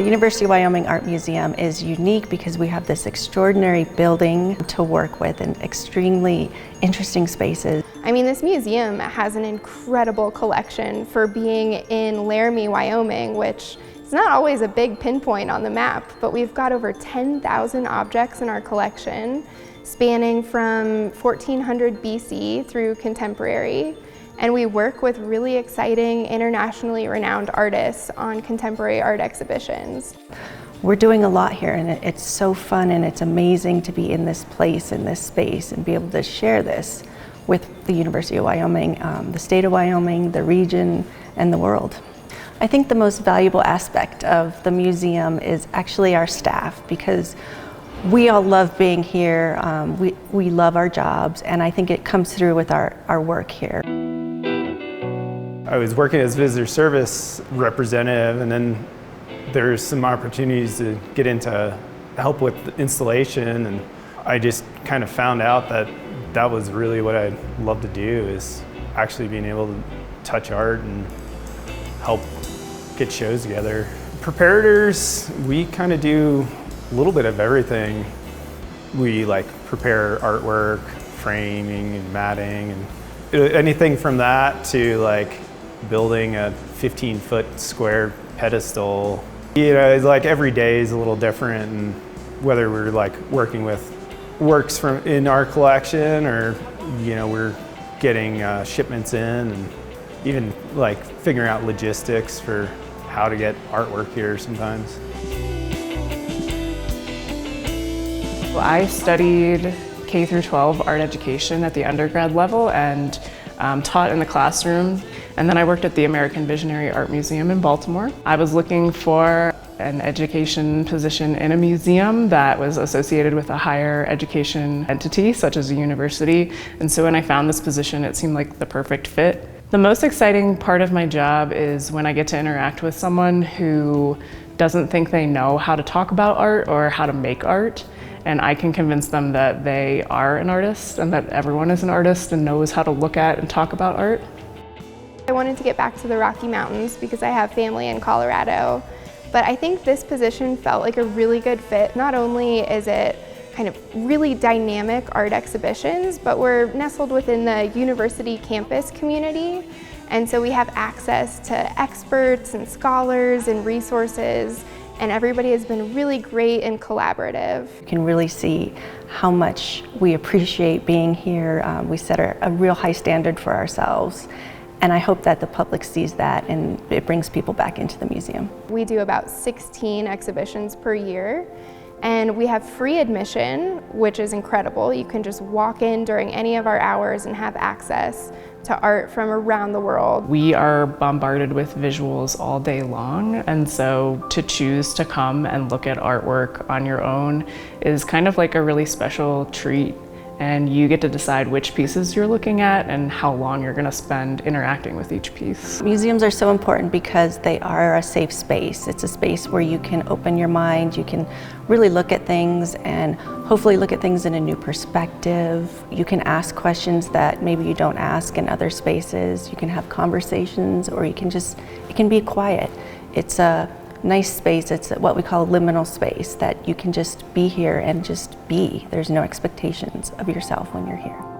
University of Wyoming Art Museum is unique because we have this extraordinary building to work with and extremely interesting spaces. I mean, this museum has an incredible collection for being in Laramie, Wyoming, which is not always a big pinpoint on the map, but we've got over 10,000 objects in our collection, spanning from 1400 BC through contemporary. And we work with really exciting, internationally renowned artists on contemporary art exhibitions. We're doing a lot here, and it's so fun and it's amazing to be in this place, in this space, and be able to share this with the University of Wyoming, the state of Wyoming, the region, and the world. I think the most valuable aspect of the museum is actually our staff, because we all love being here, we love our jobs, and I think it comes through with our work here. I was working as visitor service representative, and then there's some opportunities to get into help with the installation, and I just kind of found out that that was really what I'd love to do, is actually being able to touch art and help get shows together. Preparators, we kind of do a little bit of everything. We prepare artwork, framing and matting, and anything from that to building a 15-foot square pedestal. It's every day is a little different, and whether we're working with works from in our collection, or we're getting shipments in, and even figuring out logistics for how to get artwork here sometimes. I studied K through 12 art education at the undergrad level and taught in the classroom. And then I worked at the American Visionary Art Museum in Baltimore. I was looking for an education position in a museum that was associated with a higher education entity, such as a university. And so when I found this position, it seemed like the perfect fit. The most exciting part of my job is when I get to interact with someone who doesn't think they know how to talk about art or how to make art. And I can convince them that they are an artist and that everyone is an artist and knows how to look at and talk about art. I wanted to get back to the Rocky Mountains because I have family in Colorado, but I think this position felt like a really good fit. Not only is it kind of really dynamic art exhibitions, but we're nestled within the university campus community, and so we have access to experts and scholars and resources, and everybody has been really great and collaborative. You can really see how much we appreciate being here. We set a real high standard for ourselves, and I hope that the public sees that and it brings people back into the museum. We do about 16 exhibitions per year, and we have free admission, which is incredible. You can just walk in during any of our hours and have access to art from around the world. We are bombarded with visuals all day long, and so to choose to come and look at artwork on your own is kind of like a really special treat, and you get to decide which pieces you're looking at and how long you're going to spend interacting with each piece. Museums are so important because they are a safe space. It's a space where you can open your mind, you can really look at things and hopefully look at things in a new perspective. You can ask questions that maybe you don't ask in other spaces. You can have conversations, or it can be quiet. It's a nice space. It's what we call a liminal space, that you can just be here and just be. There's no expectations of yourself when you're here.